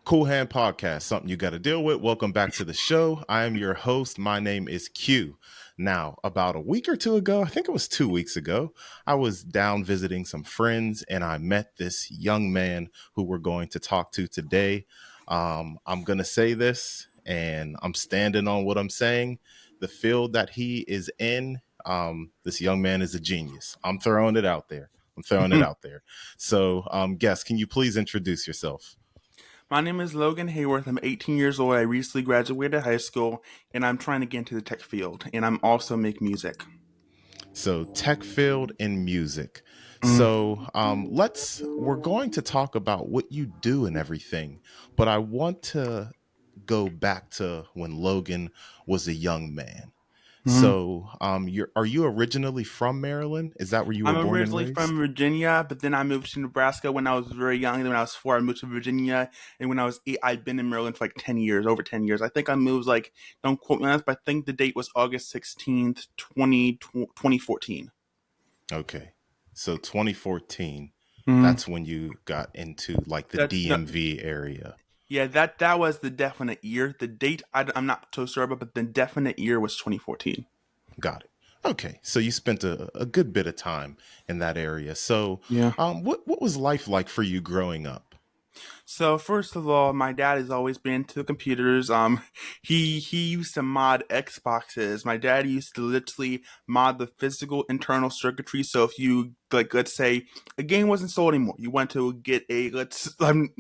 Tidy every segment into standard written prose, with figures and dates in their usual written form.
Qool Hand Podcast, something you got to deal with. Welcome back to the show. I am your host. My name is Q. Now, about a week or two ago, I think it was 2 weeks ago, I was down visiting some friends and I met this young man who we're going to talk to today. I'm going to say this and I'm standing on what I'm saying. The field that he is in, this young man is a genius. I'm throwing it out there. So, guest, can you please introduce yourself? My name is Logan Hayworth. I'm 18 years old. I recently graduated high school, and I'm trying to get into the tech field. And I'm also make music. So tech field and music. Mm. So we're going to talk about what you do and everything, but I want to go back to when Logan was a young man. So are you originally from Maryland? Is that where you were I'm born and originally raised? from Virginia, but then I moved to Nebraska when I was very young. Then when I was 4, I moved to Virginia. And when I was 8, I'd been in Maryland for like 10 years, over 10 years. I think I moved don't quote me on this, but I think the date was August 16th, 2014. Okay. So 2014, Mm. that's when you got into like the DMV area. Yeah, that was the definite year. The date, I'm not so sure about, but the definite year was 2014. Got it. Okay, so you spent a good bit of time in that area. So, Yeah. what was life like for you growing up? So first of all, my dad has always been into computers. He used to mod Xboxes. My dad used to literally mod the physical internal circuitry. So if you let's say a game wasn't sold anymore, you want to get I'm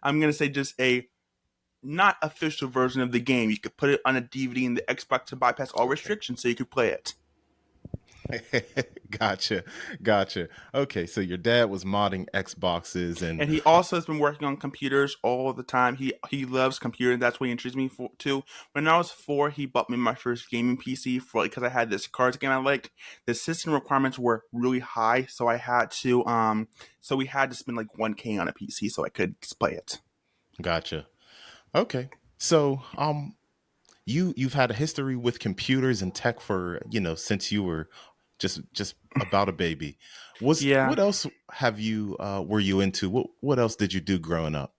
gonna say just a not official version of the game. You could put it on a DVD in the Xbox to bypass all restrictions, so you could play it. Gotcha. Okay, so your dad was modding Xboxes And he also has been working on computers all the time. He loves computers. That's what he introduced me to. When I was 4, he bought me my first gaming PC because I had this cards game I liked. The system requirements were really high, so I had to so we had to spend like $1K on a PC so I could play it. Gotcha. Okay, so you've had a history with computers and tech for since you were just about a baby. Yeah. What else have you were you into? What else did you do growing up?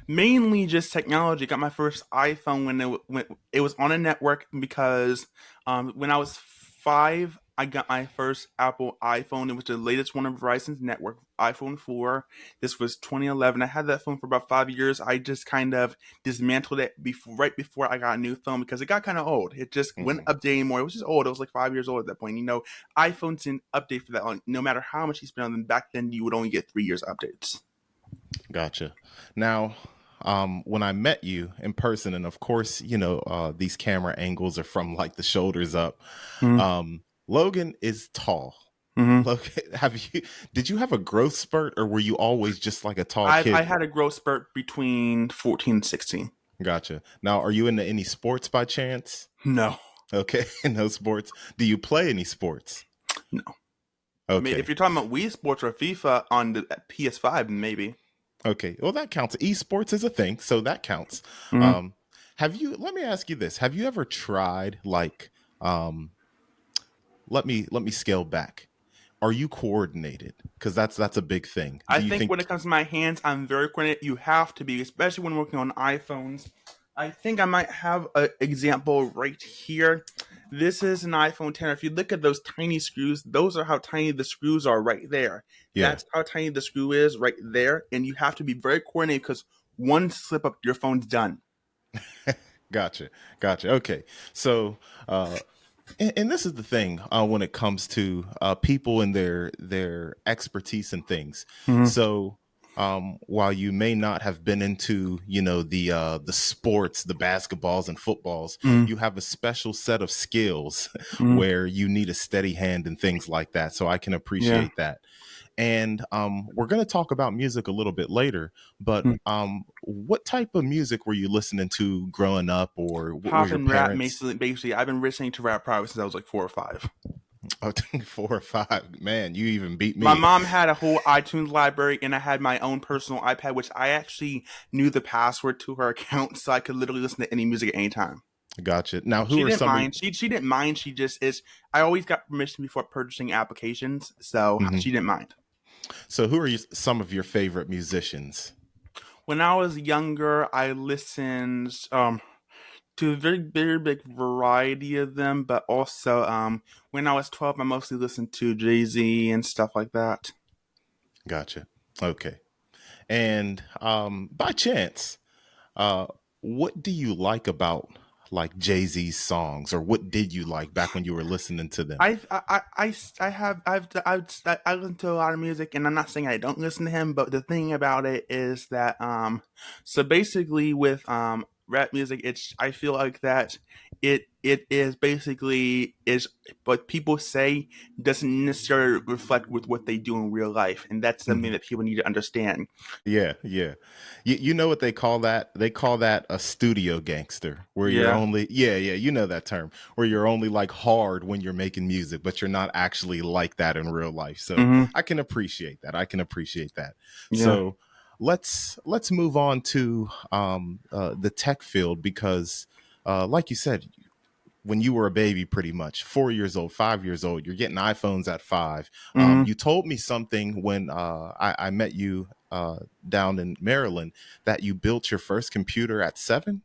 Mainly just technology. Got my first iPhone when it was on a network because when I was 5, I got my first Apple iPhone. It was the latest one of Verizon's network, iPhone 4. This was 2011. I had that phone for about 5 years. I just kind of dismantled it right before I got a new phone because it got kind of old. It just wouldn't update anymore. It was just old. It was like 5 years old at that point. iPhones didn't update for that long. No matter how much you spent on them back then, you would only get 3 years updates. Gotcha. Now, when I met you in person, and of course, these camera angles are from like the shoulders up. Logan is tall. Logan, did you have a growth spurt, or were you always just like a tall kid? I had a growth spurt between 14 and 16. Gotcha. Now, are you into any sports by chance? No. Okay, no sports. Do you play any sports? No. Okay. I mean, if you're talking about Wii Sports or FIFA on the PS5, maybe. Okay, well that counts. Esports is a thing, so that counts. Mm-hmm. Let me ask you this: have you ever tried let me scale back. Are you coordinated? Because that's a big thing. I think when it comes to my hands, I'm very coordinated. You have to be, especially when working on iPhones. I think I might have an example right here. This is an iPhone 10. If you look at those tiny screws, those are how tiny the screws are right there. Yeah. That's how tiny the screw is right there. And you have to be very coordinated because one slip up, your phone's done. Gotcha. Okay. So, and this is the thing when it comes to people and their expertise and things. So, while you may not have been into, the sports, the basketballs and footballs, you have a special set of skills where you need a steady hand and things like that. So I can appreciate that. And we're going to talk about music a little bit later, but what type of music were you listening to growing up, or what Pop were your and parents? rap, basically. I've been listening to rap probably since I was like 4 or 5. Oh, 4 or 5. Man, you even beat me. My mom had a whole iTunes library, and I had my own personal iPad, which I actually knew the password to her account, so I could literally listen to any music at any time. Gotcha. Now, she didn't mind. She didn't mind. She just is. I always got permission before purchasing applications, so she didn't mind. So, who are some of your favorite musicians? When I was younger, I listened to a very big variety of them, but also when I was 12, I mostly listened to Jay-Z and stuff like that. Gotcha. Okay. And by chance, uh, what do you like about like Jay-Z's songs, or what did you like back when you were listening to them? I have I listen to a lot of music, and I'm not saying I don't listen to him, but the thing about it is that so basically with rap music, it's I feel like that it is basically is what people say doesn't necessarily reflect with what they do in real life, and that's something Mhm. that people need to understand. Yeah, yeah. You know what they call that? They call that a studio gangster, where you're Yeah. only, yeah, yeah, you know that term, where you're only like hard when you're making music, but you're not actually like that in real life. So Hmm. I can appreciate that. I can appreciate that. Yeah. So let's move on to the tech field, because like you said, when you were a baby, pretty much 4 years old, 5 years old, you're getting iPhones at five. Hmm. You told me something when I met you down in Maryland, that you built your first computer at 7.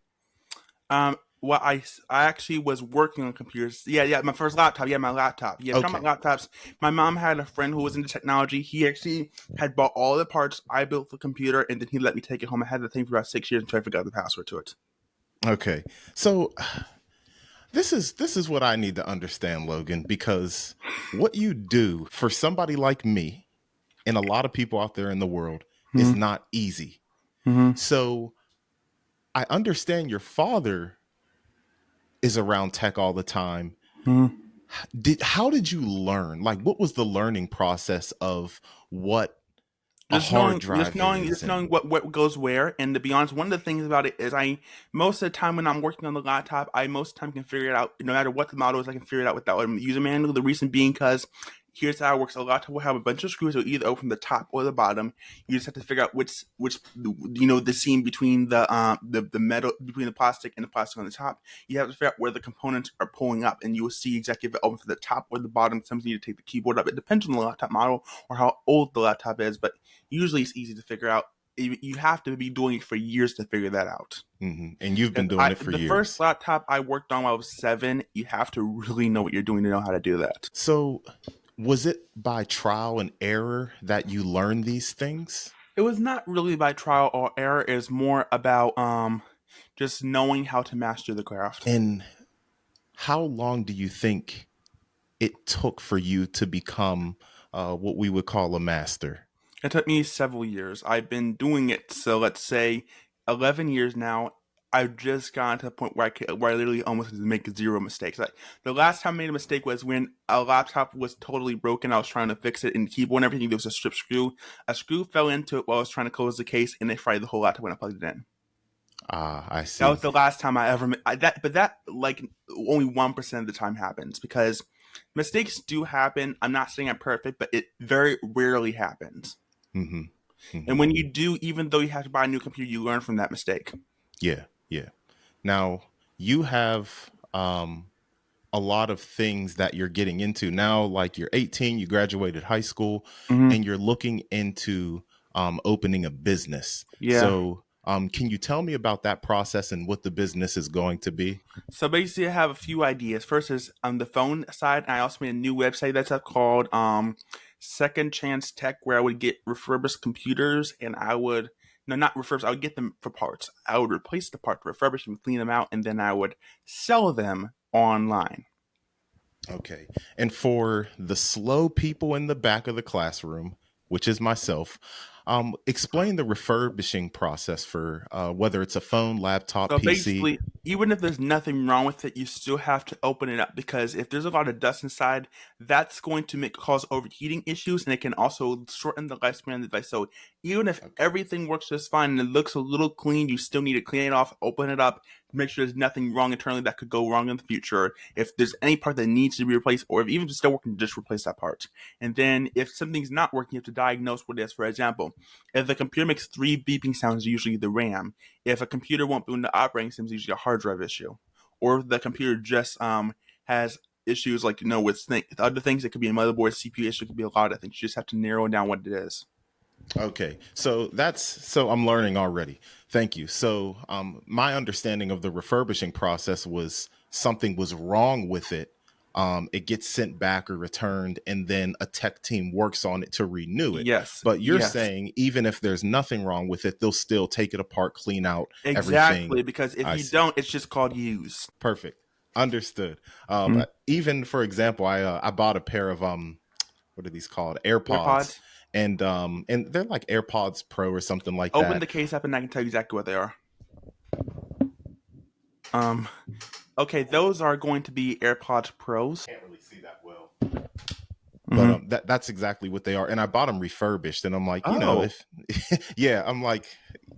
Well, I actually was working on computers. Yeah, yeah, my first laptop. Yeah, my laptop. Yeah, talking Okay. about laptops. My mom had a friend who was into technology. He actually had bought all the parts. I built the computer, and then he let me take it home. I had the thing for about 6 years until I forgot the password to it. Okay. So this is what I need to understand, Logan, because what you do for somebody like me and a lot of people out there in the world is Hmm. not easy. Hmm. So I understand your father is around tech all the time. Hmm. How did you learn? Like, what was the learning process of what a Just hard knowing, just drive knowing, is? just And knowing what goes where. And to be honest, one of the things about it is I most of the time when I'm working on the laptop, I most of the time can figure it out. No matter what the model is, I can figure it out without a user manual. The reason being because here's how it works. A laptop will have a bunch of screws that will either open the top or the bottom. You just have to figure out which the seam between the metal between the plastic and the plastic on the top. You have to figure out where the components are pulling up, and you will see exactly if it opens to the top or the bottom. Sometimes you need to take the keyboard up. It depends on the laptop model or how old the laptop is, but usually it's easy to figure out. You have to be doing it for years to figure that out. and you've been Because doing it for the first years. laptop I worked on when I was 7, you have to really know what you're doing to know how to do that. So, was it by trial and error that you learned these things? It was not really by trial or error. It was more about just knowing how to master the craft. And how long do you think it took for you to become what we would call a master? It took me several years. I've been doing it, so let's say 11 years now. I've just gotten to the point where I literally almost make zero mistakes. Like the last time I made a mistake was when a laptop was totally broken. I was trying to fix it in the keyboard and everything. There was a strip screw. A screw fell into it while I was trying to close the case, and it fried the whole laptop when I plugged it in. Ah, I That was see. the last time I ever but that like only 1% of the time happens because mistakes do happen. I'm not saying I'm perfect, but it very rarely happens. Hmm. And Hmm. when you do, even though you have to buy a new computer, you learn from that mistake. Yeah, yeah. Now you have a lot of things that you're getting into now. Like, you're 18, you graduated high school, Hmm. and you're looking into opening a business. Yeah. So can you tell me about that process and what the business is going to be? So basically, I have a few ideas. First is on the phone side, I also made a new website that's up called Second Chance Tech, where I would get refurbished computers, and I would no, not refurbish. I would get them for parts. I would replace the part, refurbish them, clean them out, and then I would sell them online. Okay. And for the slow people in the back of the classroom, which is myself, explain the refurbishing process for whether it's a phone, laptop, So PC. basically, even if there's nothing wrong with it, you still have to open it up because if there's a lot of dust inside, that's going to cause overheating issues, and it can also shorten the lifespan of the device. So even if Okay. everything works just fine and it looks a little clean, you still need to clean it off, open it up, make sure there's nothing wrong internally that could go wrong in the future. If there's any part that needs to be replaced, or if even if it's still working, just replace that part. And then if something's not working, you have to diagnose what it is. For example, if the computer makes three beeping sounds, usually the RAM. If a computer won't boot into operating systems, usually a hard drive issue, or if the computer just has issues with other things. It could be a motherboard, CPU issue, it could be a lot of things. You just have to narrow down what it is. Okay, so I'm learning already. Thank you. So my understanding of the refurbishing process was something was wrong with it. It gets sent back or returned, and then a tech team works on it to renew it. Yes, But you're yes, saying even if there's nothing wrong with it, they'll still take it apart, clean out exactly. everything. Because if I you see. don't, it's just called used. Perfect. Understood. Mm. Even for example, I bought a pair of what are these called? AirPods, AirPods. and they're like AirPods Pro or something like Open that. the case up, and I can tell you exactly what they are. Um. Okay, those are going to be AirPods Pros. Can't really see that well, but Mm-hmm. that's exactly what they are. And I bought them refurbished, and I'm like, Oh, if yeah, I'm like,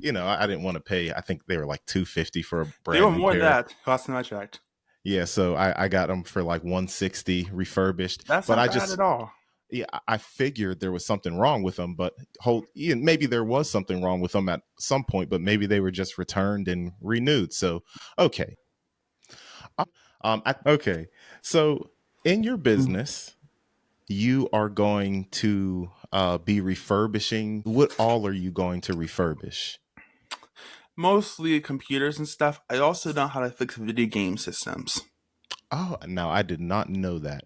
I didn't want to pay. I think they were like $250 for a they were brand new more than pair. that. Last time I checked, Yeah, so I got them for like 160 refurbished, that's but not I bad just at all. yeah, I figured there was something wrong with them, but maybe there was something wrong with them at some point, but maybe they were just returned and renewed. So, okay. Okay. So, in your Mm. business, you are going to be refurbishing. What all are you going to refurbish? Mostly computers and stuff. I also know how to fix video game systems. Oh, no, I did not know that.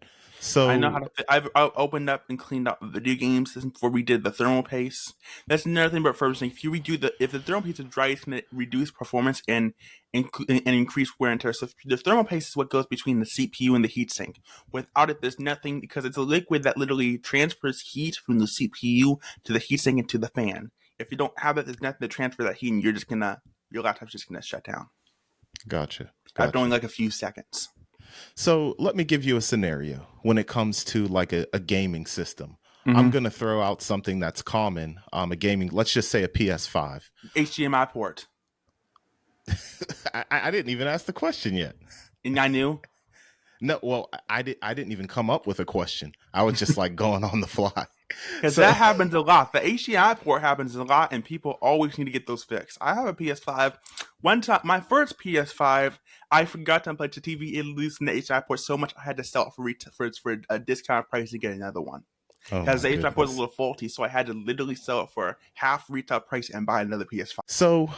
I know how So, to. I've opened up and cleaned out the video game system before we did the thermal paste. That's another thing about refurbishing. If you redo if the thermal paste is dry, it's going to reduce performance and increase wear and tear. So the thermal paste is what goes between the CPU and the heatsink. Without it, there's nothing because it's a liquid that literally transfers heat from the CPU to the heatsink and to the fan. If you don't have it, there's nothing to transfer that heat, and your laptop's just gonna shut down gotcha, after only gotcha. like a few seconds. So let me give you a scenario when it comes to like a gaming system. I'm Mm-hmm. going to throw out something that's common. A gaming, let's just say a PS5. HDMI port, I didn't even ask the question yet. and I knew. No, well, I didn't even come up with a question. I was just like going on the fly. Because So, that happens a lot. The HDMI port happens a lot, and people always need to get those fixed. I have a PS5. One time, my first PS5, I forgot to unplug the TV. It loosened the HDMI port so much I had to sell it for a discount price to get another one. oh Because my the HDMI port was a goodness. little faulty, so I had to literally sell it for half retail price and buy another PS5. So,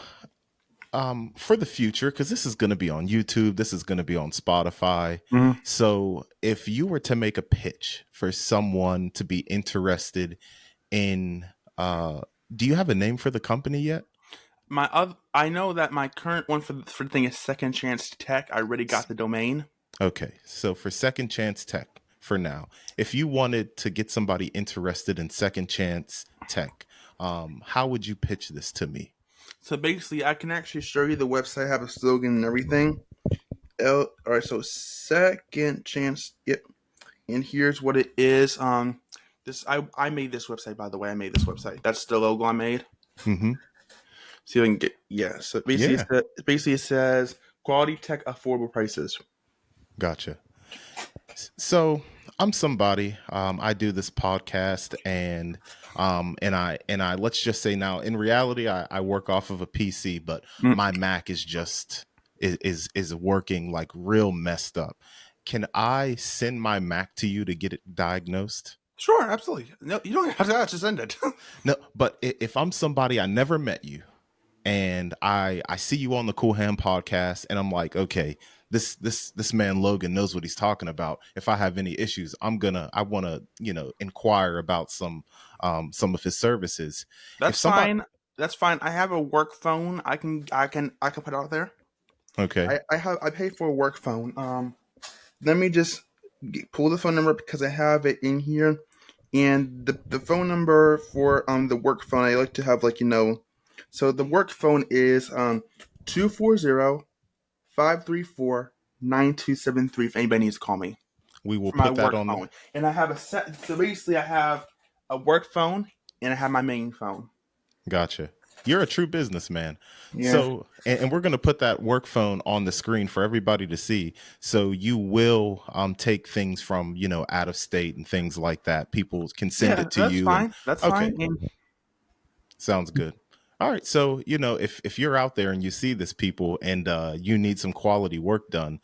for the future, because this is going to be on YouTube, this is going to be on Spotify. Mhm. So, if you were to make a pitch for someone to be interested in, do you have a name for the company yet? I know that my current one for the thing is Second Chance Tech. I already got the domain. Okay, so for Second Chance Tech, for now, if you wanted to get somebody interested in Second Chance Tech, how would you pitch this to me? So basically, I can actually show you the website. I have a slogan and everything. All right, so Second Chance. Yep, and here's what it is. I made this website, by the way. I made this website. That's the logo I made. Mm-hmm. See if I can get So Yeah, basically it says quality tech, affordable prices. gotcha. So I'm somebody. I do this podcast, and I let's just say now, in reality, I work off of a PC, but Mm. my Mac is just is working like real messed up. Can I send my Mac to you to get it diagnosed? Sure, absolutely. No, you don't have to send it. No, but if I'm somebody, I never met you, and I see you on the Qool Hand Podcast, and I'm like, okay, this man Logan knows what he's talking about. If I have any issues, I want to inquire about some of his services. If That's somebody, fine. That's fine. I have a work phone. I can put out there. okay, I pay for a work phone. Let me just pull the phone number because I have it in here. And the phone number for the work phone, I like to have so the work phone is 240-534-9273 if anybody needs to call me we will for my put that work on the. phone. And I have a set so basically I have a work phone and I have my main phone. Gotcha. You're a true businessman. Yeah. So, and we're going to put that work phone on the screen for everybody to see. So you will take things from, out of state and things like that. People can send Yeah, it to that's you, and fine. That's okay, fine. And sounds good. All right. So, if you're out there and you see this, people, and you need some quality work done,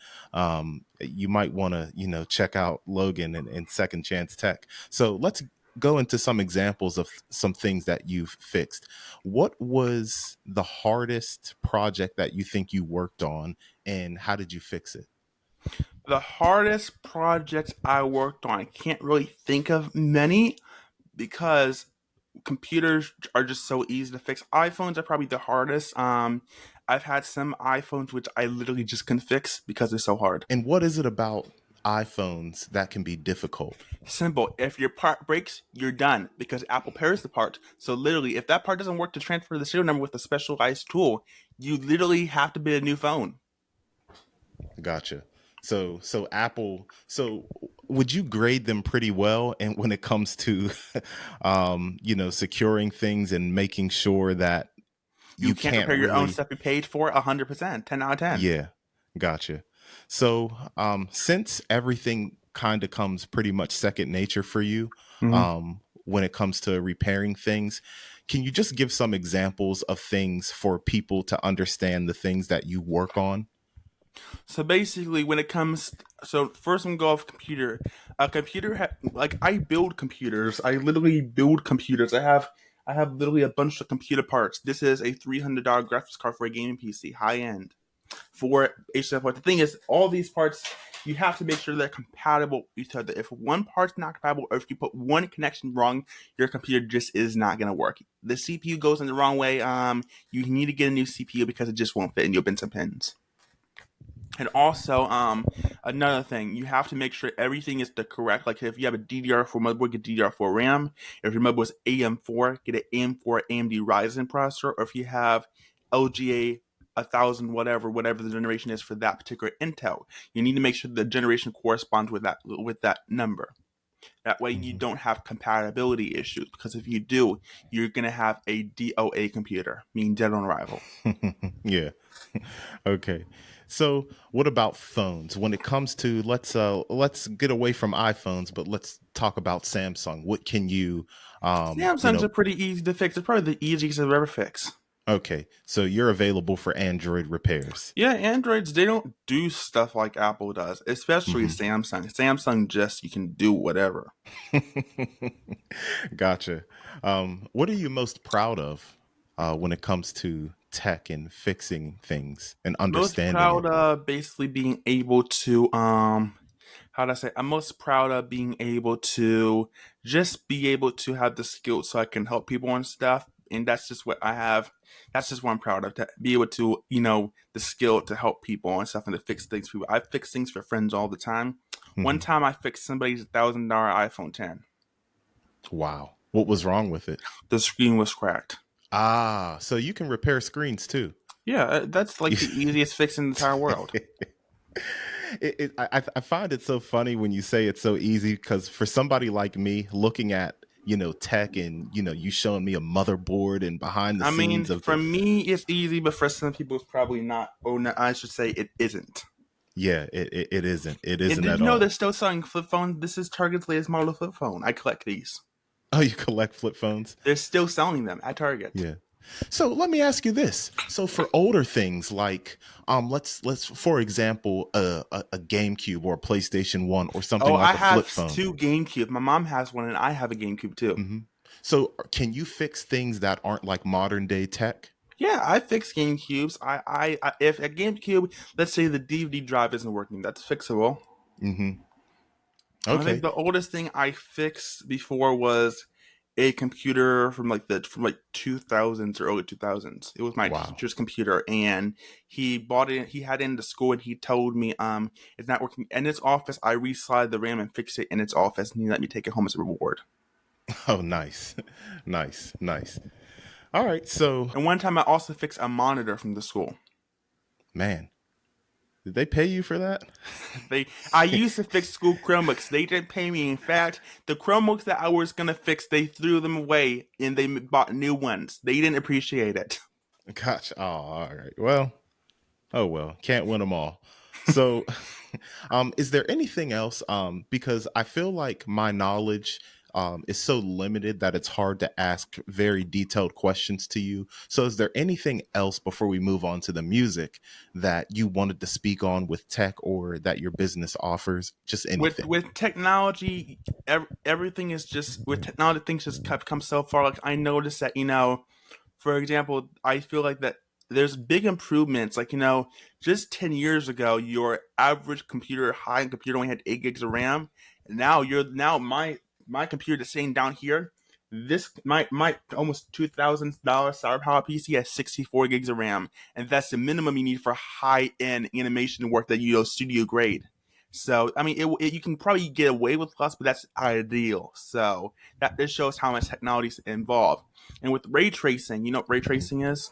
you might want to, check out Logan and Second Chance Tech. So go into some examples of some things that you've fixed. What was the hardest project that you think you worked on, and how did you fix it? The hardest projects I worked on, I can't really think of many because computers are just so easy to fix. iPhones are probably the hardest. I've had some iPhones which I literally just couldn't fix because they're so hard. And what is it about iPhones that can be difficult? Simple. If your part breaks, you're done because Apple pairs the part. So literally, if that part doesn't work to transfer the serial number with a specialized tool, you literally have to buy a new phone. Gotcha. So Apple. So would you grade them pretty well? And when it comes to, securing things and making sure that You you can't can't repair your own really, stuff you paid for 100%, 10 out of 10. yeah, gotcha. So since everything kind of comes pretty much second nature for you, Mhm. when it comes to repairing things, can you just give some examples of things for people to understand the things that you work on? So basically, when it comes, so first I'm gonna go off computer. A computer, like I build computers. I literally build computers. I have literally a bunch of computer parts. This is a $300 graphics card for a gaming PC, high end for HDF. The thing is, all these parts you have to make sure they're compatible with each other. If one part's not compatible, or if you put one connection wrong, your computer just is not gonna work. The CPU goes in the wrong way. You need to get a new CPU because it just won't fit, and you'll bend some pins. And also, another thing, you have to make sure everything is the correct. Like if you have a DDR4 motherboard, get DDR4 RAM. If your motherboard is AM4, get an AM4 AMD Ryzen processor. Or if you have LGA 1000, whatever the generation is for that particular Intel, you need to make sure the generation corresponds with that number. That way, you Mhm. don't have compatibility issues. Because if you do, you're gonna have a DOA computer, meaning dead on arrival. Yeah. Okay. So what about phones? When it comes to, let's get away from iPhones, but let's talk about Samsung. What can you Samsungs are pretty easy to fix. It's probably the easiest I've ever fixed. okay. So you're available for Android repairs. Yeah, Androids, they don't do stuff like Apple does, especially Hmm. Samsung. Samsung just, you can do whatever. Gotcha. What are you most proud of when it comes to tech and fixing things and Most understanding proud it? of basically being able to, how do I say, I'm most proud of being able to just be able to have the skills so I can help people on stuff. And that's just what I have. That's just what I'm proud of, to be able to, the skill to help people and stuff and to fix things for people. I fix things for friends all the time. One Hmm. time I fixed somebody's $1,000 iPhone 10. Wow. What was wrong with it? The screen was cracked. Ah, so you can repair screens too. Yeah, that's like the easiest fix in the entire world. I find it so funny when you say it's so easy, because for somebody like me looking at tech, and you showing me a motherboard and behind the I mean, scenes of for the, me, it's easy, but for some people, it's probably not. Oh, no, I should say it isn't. yeah, it And isn't did at you know they're all. still selling flip phones? This is Target's latest model of flip phone. I collect these. Oh, you collect flip phones? They're still selling them at Target. Yeah. So let me ask you this. So for older things like let's for example a GameCube or a PlayStation 1 or Oh, something I like a flip have phone. two GameCube. My mom has one, and I have a GameCube too. Hmm. So can you fix things that aren't like modern day tech? Yeah, I fix GameCubes. If a GameCube, let's say the DVD drive isn't working, that's fixable. Hmm. I think Okay. the oldest thing I fixed before was a computer from like 2000s or early 2000s. It was my Wow. teacher's computer, and he bought it. He had it into school, and he told me it's not working in its office. I reslide the RAM and fix it in its office, and he let me take it home as a reward. Oh, nice. Nice. All right. So, And one time I also fixed a monitor from the school. man, did they pay you for that? I used to fix school Chromebooks. They didn't pay me. In fact, the Chromebooks that I was gonna fix, they threw them away and they bought new ones. They didn't appreciate it. Gosh. Oh, all right. Well, oh well. Can't win them all. So, is there anything else? Because I feel like my knowledge is so limited that it's hard to ask very detailed questions to you. So is there anything else before we move on to the music that you wanted to speak on with tech or that your business offers? Just anything. With technology, everything is just with technology. Things just have come so far. Like I noticed that for example, I feel like that there's big improvements. Like just 10 years ago, your average computer, high-end computer, only had 8 gigs of RAM. And now my computer that's sitting down here, this my almost $2,000 Sour Power PC has 64 gigs of RAM, and that's the minimum you need for high-end animation work that studio grade. So I mean, you can probably get away with less, but that's ideal. So that just shows how much technology is involved. And with ray tracing, you know what ray tracing is?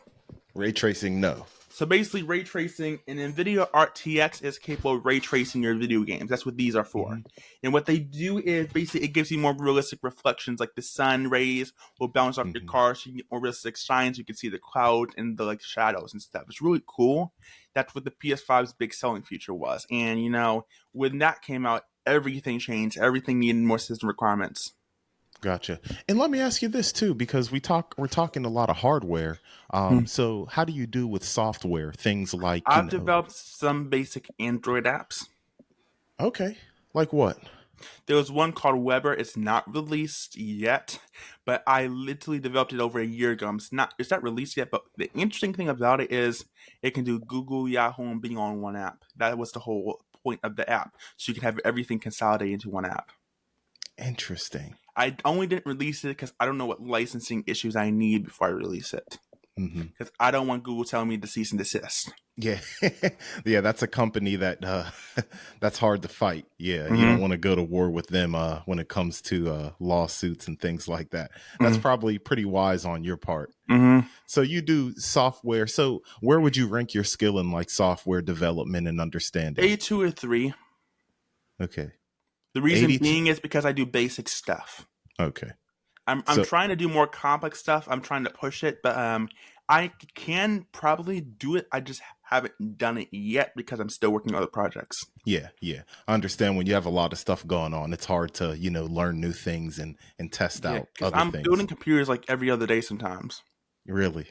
Ray tracing, no. So basically, ray tracing in NVIDIA RTX is capable of ray tracing your video games. That's what these are for. And what they do is basically it gives you more realistic reflections, like the sun rays will bounce off your car, so you get more realistic shines. You can see the cloud and the shadows and stuff. It's really cool. That's what the PS5's big selling feature was. And when that came out, everything changed. Everything needed more system requirements. Gotcha. And let me ask you this too, because we're talking a lot of hardware. So how do you do with software? Things like I've developed some basic Android apps. Okay. Like what? There was one called Weber. It's not released yet, but I literally developed it over a year ago. It's not released yet, but the interesting thing about it is it can do Google, Yahoo, and Bing on one app. That was the whole point of the app. So you can have everything consolidated into one app. Interesting. I only didn't release it because I don't know what licensing issues I need before I release it. Because I don't want Google telling me to cease and desist. Yeah. Yeah, that's a company that that's hard to fight. Yeah, you don't want to go to war with them when it comes to lawsuits and things like that. That's probably pretty wise on your part. So you do software. So where would you rank your skill in software development and understanding? A 2 or 3. Okay. The reason being is because I do basic stuff. Okay. I'm trying to do more complex stuff. I'm trying to push it, but I can probably do it. I just haven't done it yet because I'm still working on other projects. Yeah. I understand when you have a lot of stuff going on, it's hard to, learn new things and test out other I'm things. building computers every other day sometimes. Really?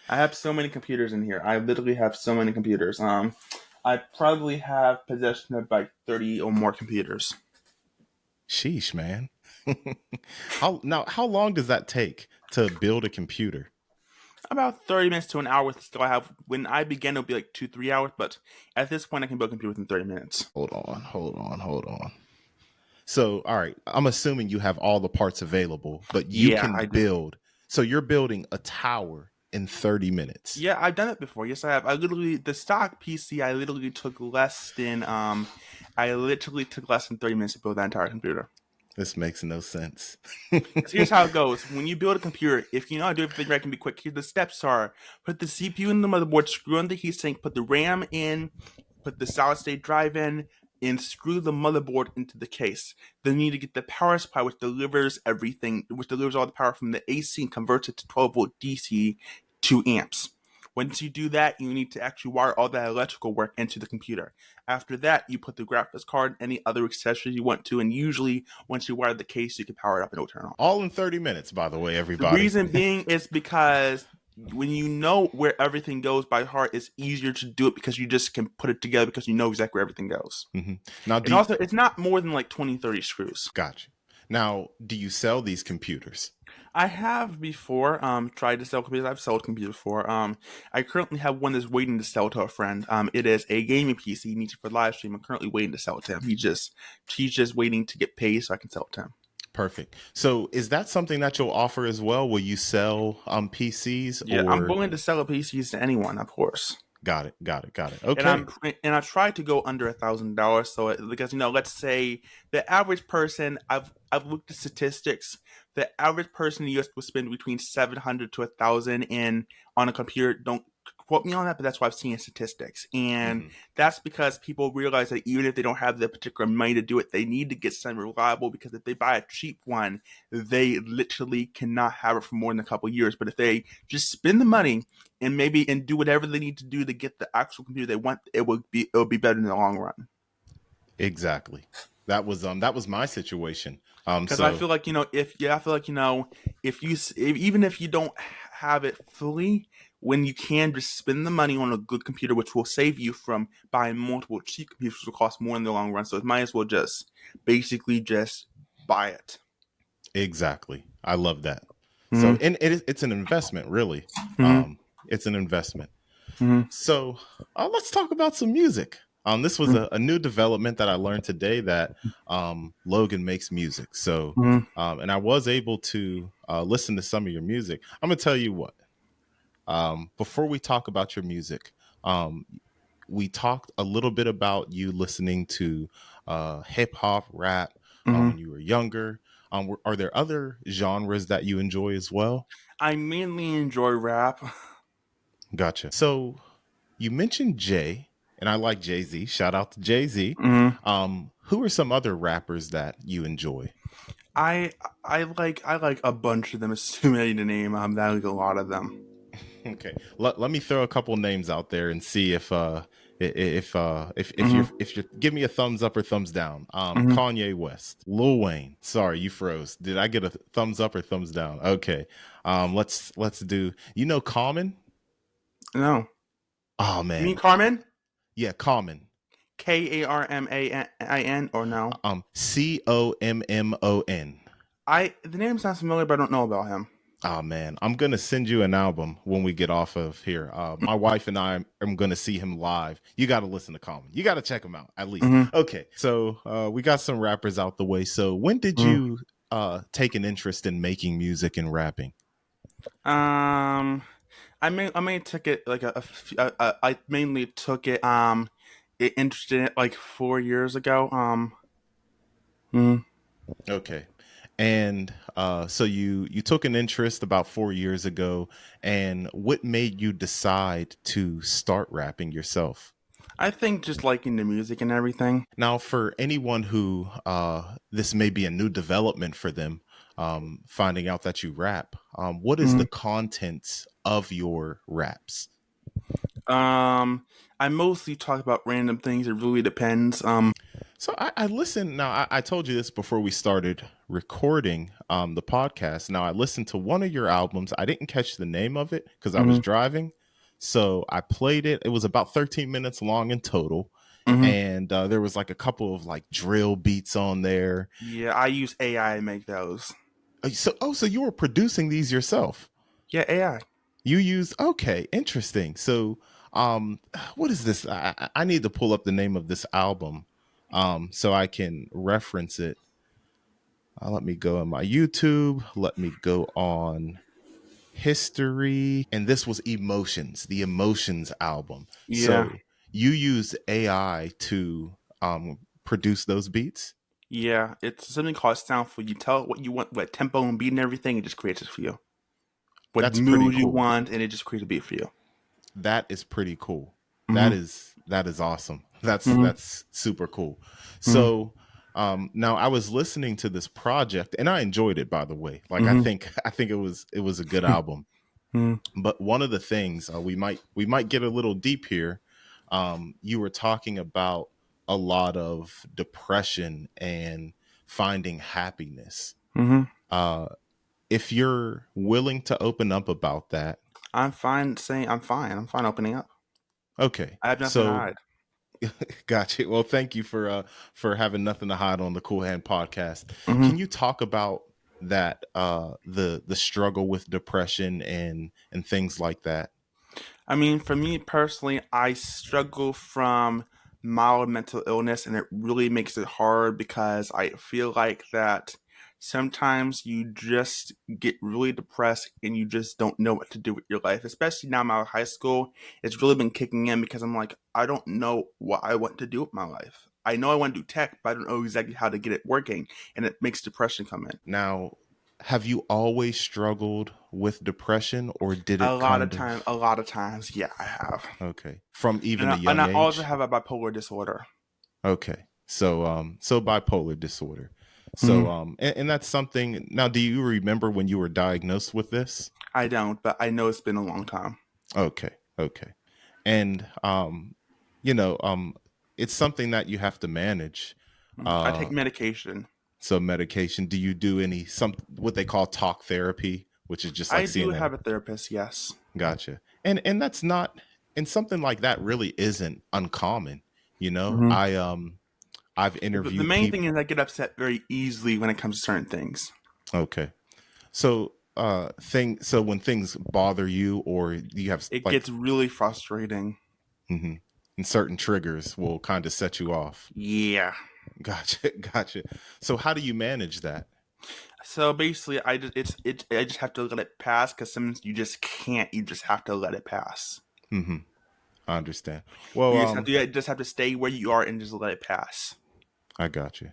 I have so many computers in here. I literally have so many computers. I probably have possession of 30 or more computers. Sheesh, man. How long does that take to build a computer? About 30 minutes to an hour. Still, I have when I begin, it'll be 2-3 hours. But at this point, I can build a computer within 30 minutes. Hold on. So, all right, I'm assuming you have all the parts available, but you can build. So you're building a tower in 30 minutes. Yeah, I've done it before. Yes, I have. The stock PC, I literally took less than 30 minutes to build that entire computer. This makes no sense. Here's how it goes. When you build a computer, if you know how to do everything right, can be quick. Here the steps are: put the CPU in the motherboard, screw in the heatsink, put the RAM in, put the solid state drive in, and screw the motherboard into the case. Then you need to get the power supply, which delivers everything, which delivers all the power from the AC and converts it to 12-volt DC to amps. Once you do that, you need to actually wire all that electrical work into the computer. After that, you put the graphics card, any other accessories you want to, and usually once you wire the case, you can power it up and it'll turn on. All in 30 minutes, by the way, everybody. The reason being is because when you know where everything goes by heart, it's easier to do it because you just can put it together because you know exactly where everything goes. Now, also, it's not more than 20, 30 screws. Gotcha. Now, do you sell these computers? I have before tried to sell computers. I've sold computers before. I currently have one that's waiting to sell to a friend. It is a gaming PC. He needs it for live stream. I'm currently waiting to sell it to him. He's just waiting to get paid so I can sell it to him. Perfect. So is that something that you'll offer as well? Will you sell PCs? Yeah, I'm willing to sell PCs to anyone, of course. Got it. Okay. And I try to go under $1,000. So because let's say the average person, I've looked at statistics. The average person in the US will spend between $700 to $1,000 on a computer. Don't quote me on that, but that's what I've seen in statistics. And that's because people realize that even if they don't have the particular money to do it, they need to get something reliable, because if they buy a cheap one, they literally cannot have it for more than a couple of years. But if they just spend the money and do whatever they need to do to get the actual computer they want, it'll be better in the long run. Exactly. That was my situation. Because I So feel like I feel like even if you don't have it fully, when you can just spend the money on a good computer, which will save you from buying multiple cheap computers, which will cost more in the long run. So it might as well just basically just buy it. exactly, I love that. So, Mm-hmm. and it's an investment, really. Mm-hmm. It's an investment. Mm-hmm. So let's talk about some music. This was a new development that I learned today that Logan makes music. So, Mm-hmm. and I was able to listen to some of your music. I'm gonna tell you what. Before we talk about your music, um, we talked a little bit about you listening to hip hop, rap Mm-hmm. when you were younger. Are there other genres that you enjoy as well? I mainly enjoy rap. Gotcha. So you mentioned Jay, and I like Jay Z. Shout out to Jay Z. Mm-hmm. Who are some other rappers that you enjoy? I I like a bunch of them. It's too many to name. I like a lot of them. Okay, let me throw a couple names out there and see Mm-hmm. if you give me a thumbs up or thumbs down. Mm-hmm. Kanye West, Lil Wayne. Sorry, you froze. Did I get a thumbs up or thumbs down? Okay. Let's do. You know Common? No, Oh you mean man, Carmen? yeah, Common. Karmain or no? Common. I the name sounds familiar, but I don't know about him. Oh man, I'm gonna send you an album when we get off of here. My wife and I am gonna see him live. You got to listen to Common. You got to check him out at least. Mm-hmm. Okay, so we got some rappers out the way. So when did Mm-hmm. you take an interest in making music and rapping? Um, I mainly took it like I mainly took it interested in it like 4 years ago. Mm, Okay, and so you took an interest about 4 years ago, and what made you decide to start rapping yourself? I think just liking the music and everything. Now, for anyone who this may be a new development for them, finding out that you rap, what is Mm. the contents of your raps? I mostly talk about random things. It really depends. So I listen now. I told you this before we started recording the podcast. Now I listened to one of your albums. I didn't catch the name of it because I was Mhm, driving. So I played it. It was about 13 minutes long in total. mhm. And there was like a couple of like drill beats on there. Yeah, I use AI to make those. So you were producing these yourself? Yeah, AI. You use okay, interesting. So, what is this? I need to pull up the name of this album, so I can reference it. Let me go on my YouTube. Let me go on history, and this was Emotions, the Emotions album. Yeah, So you use AI to produce those beats. yeah. It's something called Soundful. You tell it what you want, what tempo and beat and everything, it just creates it for you. What That's pretty mood you cool. want, and it just creates a beat for you. That is pretty cool. Mm-hmm. That is awesome. Mm-hmm. That's super cool. Mm-hmm. So now I was listening to this project and I enjoyed it, by the way. Like Mm-hmm. I think it was a good album. Mm-hmm. But one of the things we might get a little deep here. You were talking about a lot of depression and finding happiness. Mm-hmm. Uh, if you're willing to open up about that, I'm fine saying I'm fine. I'm fine opening up. okay. I have nothing to So hide. gotcha. Well, thank you for having nothing to hide on the Qool Hand Podcast. Mm-hmm. Can you talk about that the struggle with depression and things like that? I mean, for me personally, I struggle from mild mental illness, and it really makes it hard because I feel like that sometimes you just get really depressed and you just don't know what to do with your life. Especially now I'm out of high school, it's really been kicking in because I'm like, I don't know what I want to do with my life. I know I want to do tech, but I don't know exactly how to get it working, and it makes depression come in. Now, have you always struggled with depression or did it kind of A lot of times, yeah, I have. okay, from even a And young I also age? have a bipolar disorder. Okay. So so bipolar disorder. So Mhm. and that's something. Now, do you remember when you were diagnosed with this? I don't, but I know it's been a long time. Okay. Okay. And you know, it's something that you have to manage. I take medication. So medication. Do you do any what they call talk therapy, which is just I like do seeing have a therapist, yes. Gotcha. And that's not, and something like that really isn't uncommon. You know, Mm-hmm. I've The interviewed main people. thing is I get upset very easily when it comes to certain things. Okay. So so when things bother you, or you have It like gets really frustrating. hmm and certain triggers will kind of set you off. Yeah. Gotcha. Gotcha. So how do you manage that? So basically, I just have to let it pass because sometimes you just can't. You just have to let it pass. hmm I understand. Well, You just have to stay where you are and just let it pass. I got you.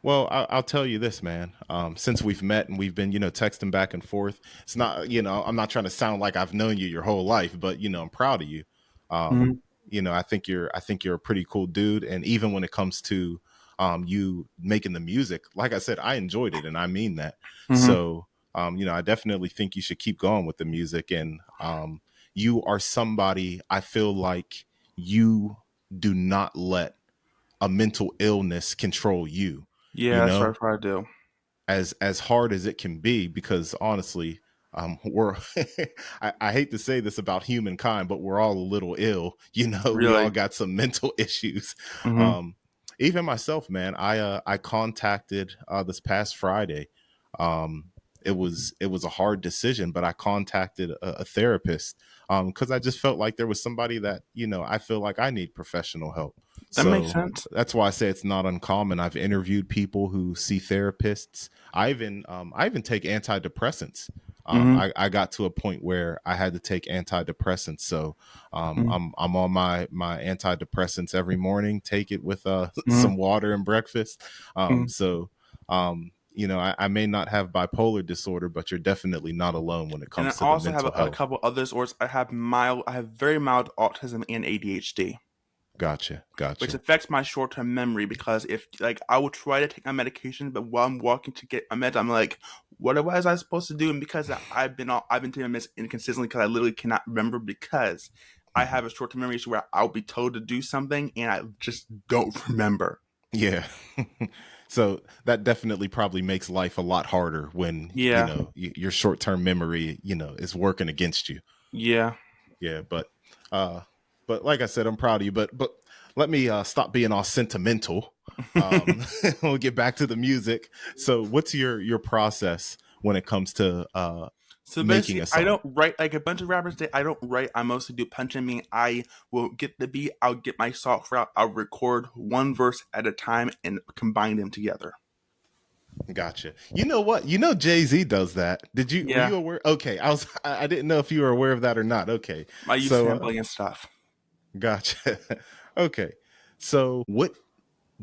Well, I'll tell you this, man. Since we've met and we've been, texting back and forth, it's not, I'm not trying to sound like I've known you your whole life, but I'm proud of you. Um, Mm-hmm. I think you're a pretty cool dude, and even when it comes to you making the music, like I said, I enjoyed it, and I mean that. Mm-hmm. So, I definitely think you should keep going with the music, and you are somebody I feel like you do not let a mental illness control you. You Yeah, that's know, what I do. as hard as it can be, because honestly, we're I hate to say this about humankind, but we're all a little ill. We all Really. got some mental issues. Mm-hmm. um Even myself, man, I contacted this past Friday. um it was a hard decision, but I contacted a therapist because I just felt like there was somebody that I feel like I need professional help. That makes So sense. that's why I say it's not uncommon. I've interviewed people who see therapists. I even take antidepressants. Mm-hmm. I got to a point where I had to take antidepressants. So I'm on my antidepressants every morning. Take it with Mm-hmm. some water and breakfast. Mm-hmm. So I may not have bipolar disorder, but you're definitely not alone when it And I comes to the also have mental a health. couple others, or I have very mild autism and ADHD, Gotcha, which gotcha. affects my short term memory because if like I will try to take my medication, but while I'm walking to get my meds, I'm like, what was I supposed to do? And because I've been taking my meds inconsistently because I literally cannot remember because I Mhm. have a short term memory issue where I'll be told to do something and I just don't remember. Yeah. So that definitely probably makes life a lot harder when, Yeah, your short-term memory, is working against you. yeah. Yeah, uh but like I said, I'm proud of you, but let me stop being all sentimental. We'll get back to the music. So what's your process when it comes to So making basically, a I song? don't write like a bunch of rappers. I don't write. I mostly do punching. Meaning, I will get the beat. I'll get my software out. I'll record one verse at a time and combine them together. Gotcha. You know what? Jay-Z does that. Were Yeah, you aware? Okay. I didn't know if you were aware of that or not. Okay. I use So sampling and stuff. gotcha. Okay. So what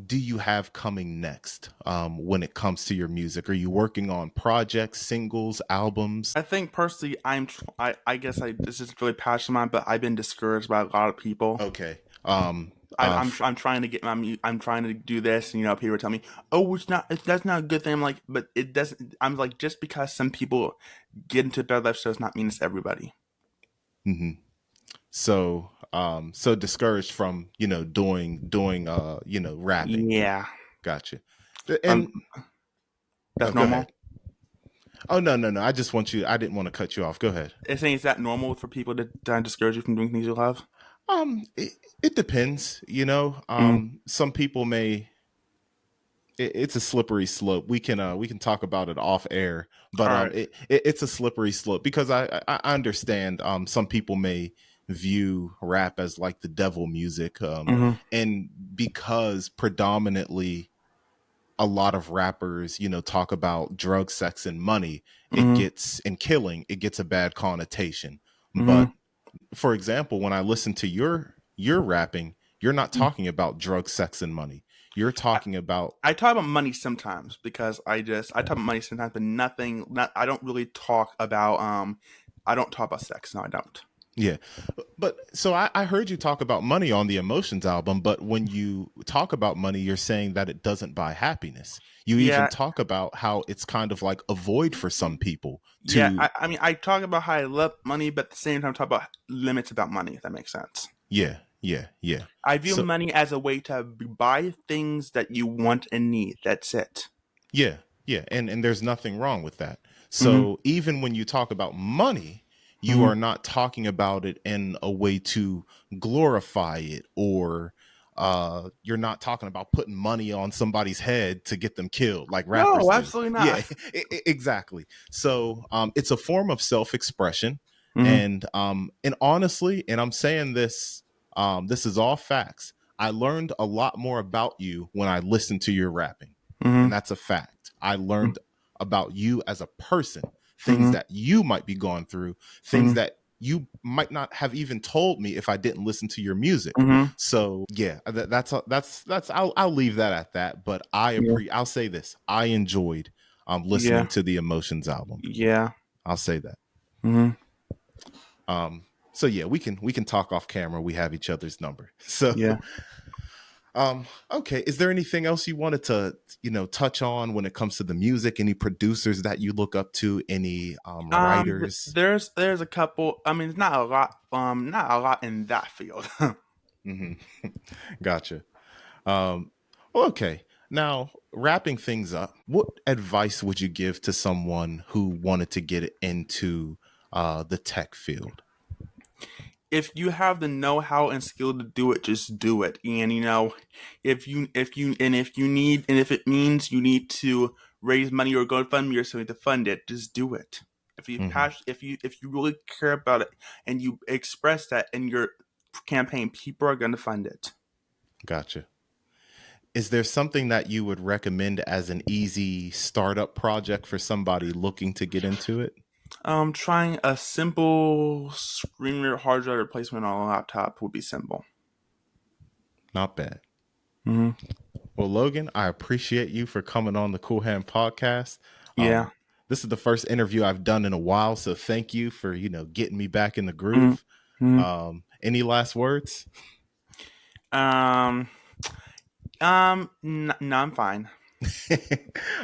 do you have coming next when it comes to your music? Are you working on projects, singles, albums? I think personally, I guess this is really passionate of mine, but I've been discouraged by a lot of people. Okay. I'm trying to get I'm trying to do this, and people tell me, "Oh, that's not a good thing." I'm like, but it doesn't. I'm like, just because some people get into better life does not mean it's everybody. mhm. So discouraged from, doing, rapping. Yeah, Gotcha. um, And oh, that's go normal. ahead. Oh, no, no, no. I didn't want to cut you off. Go ahead. It's saying is that normal for people to try and discourage you from doing things you love? It depends, Mm, some people may, it's a slippery slope. We can talk about it off air, but all right. it's a slippery slope because I understand some people may view rap as like the devil music, Mm-hmm. and because predominantly a lot of rappers, talk about drug, sex, and money, it Mm-hmm. gets and killing, it gets a bad connotation. Mm-hmm. But for example, when I listen to your rapping, you're not talking about drug, sex, and money. You're I, talking about I talk about money sometimes because I talk about money sometimes, but I don't really talk about I don't talk about sex. No, I don't. yeah. But so I heard you talk about money on the Emotions album, but when you talk about money, you're saying that it doesn't buy happiness. You even Yeah, talk about how it's kind of like a void for some people yeah. to, I mean, I talk about how I love money, but at the same time, talk about limits about money. If that makes sense. yeah. Yeah, yeah. I view So money as a way to buy things that you want and need. That's it. yeah, yeah, and there's nothing wrong with that. Mm-hmm. So even when you talk about money, you Mm-hmm. are not talking about it in a way to glorify it, or you're not talking about putting money on somebody's head to get them killed like rappers No, do. absolutely Yeah, not. exactly. So it's a form of self-expression, Mm-hmm. and honestly, and I'm saying this, this is all facts. I learned a lot more about you when I listened to your rapping, Mm-hmm. and that's a fact. I learned about you as a person, things Mm-hmm. that you might be going through, things that you might not have even told me if I didn't listen to your music. Mm-hmm. So yeah, that's I'll leave that at that. But Yeah. I'll say this: I enjoyed listening Yeah. to the Emotions album. Yeah. I'll say that. Mm-hmm. So yeah, we can talk off camera. We have each other's number. So Yeah. okay, is there anything else you wanted to touch on when it comes to the music? Any producers that you look up to? Any writers? There's a couple. I mean, it's not a lot. Not a lot in that field. Hmm. Gotcha. um well, okay, now wrapping things up, what advice would you give to someone who wanted to get into the tech field? If you have the know-how and skill to do it, just do it. And if it means you need to raise money or GoFundMe or something to fund it, just do it. Hmm. If you really care about it and you express that in your campaign, people are going to fund it. Gotcha. Is there something that you would recommend as an easy startup project for somebody looking to get into it? Trying a simple screen reader hard drive replacement on a laptop would be simple. Not bad. Mm-hmm. Well, Logan, I appreciate you for coming on the Qool Hand Podcast. Yeah. This is the first interview I've done in a while, so thank you for getting me back in the groove. Mm-hmm. Any last words? Um. No, I'm fine.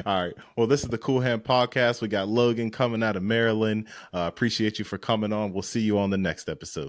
All right. Well, this is the Qool Hand Podcast. We got Logan coming out of Maryland. Appreciate you for coming on. We'll see you on the next episode.